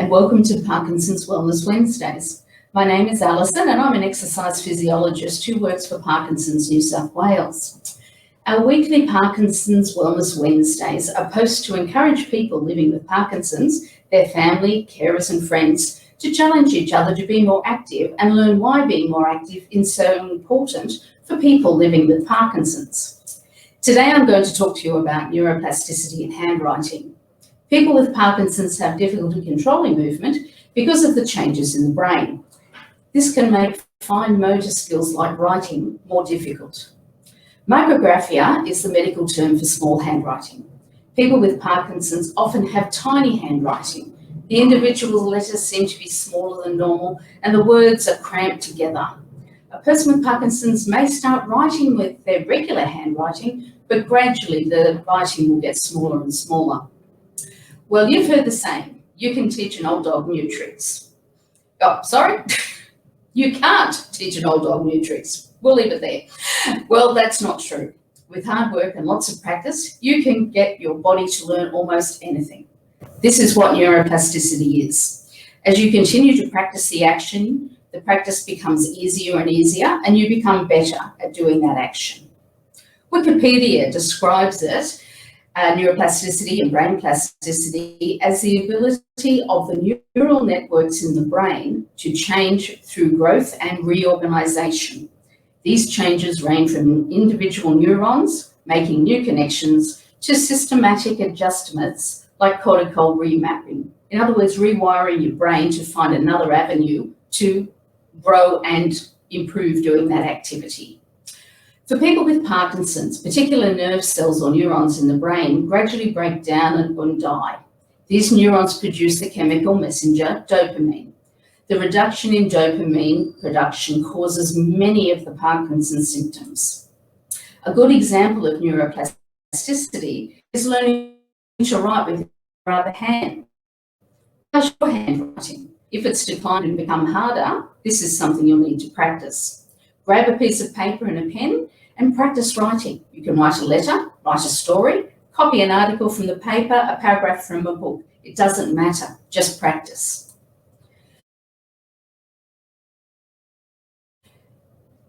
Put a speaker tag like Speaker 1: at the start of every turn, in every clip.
Speaker 1: and welcome to Parkinson's Wellness Wednesdays. My name is Alison and I'm an exercise physiologist who works for Parkinson's New South Wales. Our weekly Parkinson's Wellness Wednesdays are posts to encourage people living with Parkinson's, their family, carers and friends to challenge each other to be more active and learn why being more active is so important for people living with Parkinson's. Today I'm going to talk to you about neuroplasticity and handwriting. People with Parkinson's have difficulty controlling movement because of the changes in the brain. This can make fine motor skills like writing more difficult. Micrographia is the medical term for small handwriting. People with Parkinson's often have tiny handwriting. The individual letters seem to be smaller than normal and the words are cramped together. A person with Parkinson's may start writing with their regular handwriting, but gradually the writing will get smaller and smaller. Well, you've heard the saying, you can teach an old dog new tricks. Oh, sorry, you can't teach an old dog new tricks. We'll leave it there. Well, that's not true. With hard work and lots of practice, you can get your body to learn almost anything. This is what neuroplasticity is. As you continue to practice the action, the practice becomes easier and easier, and you become better at doing that action. Wikipedia describes it, neuroplasticity and brain plasticity, as the ability of the neural networks in the brain to change through growth and reorganization. These changes range from individual neurons making new connections to systematic adjustments like cortical remapping. In other words, rewiring your brain to find another avenue to grow and improve doing that activity. For people with Parkinson's, particular nerve cells or neurons in the brain gradually break down and die. These neurons produce the chemical messenger dopamine. The reduction in dopamine production causes many of the Parkinson's symptoms. A good example of neuroplasticity is learning to write with your other hand. How's your handwriting? If it's declined and become harder, this is something you'll need to practice. Grab a piece of paper and a pen and practice writing. You can write a letter, write a story, copy an article from the paper, a paragraph from a book. It doesn't matter, just practice.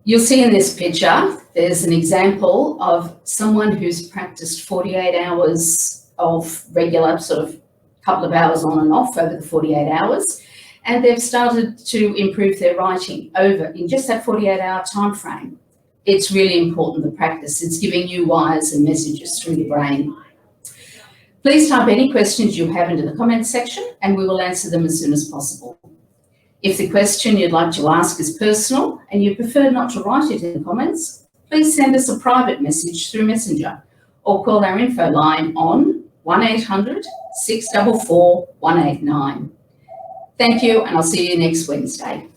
Speaker 1: You'll see in this picture, there's an example of someone who's practiced 48 hours of regular, sort of couple of hours on and off over the 48 hours. And they've started to improve their writing over in just that 48-hour time frame. It's really important, the practice. It's giving you wires and messages through the brain. Please type any questions you have into the comments section and we will answer them as soon as possible. If the question you'd like to ask is personal and you prefer not to write it in the comments, please send us a private message through Messenger or call our info line on 1800 644 189. Thank you, and I'll see you next Wednesday.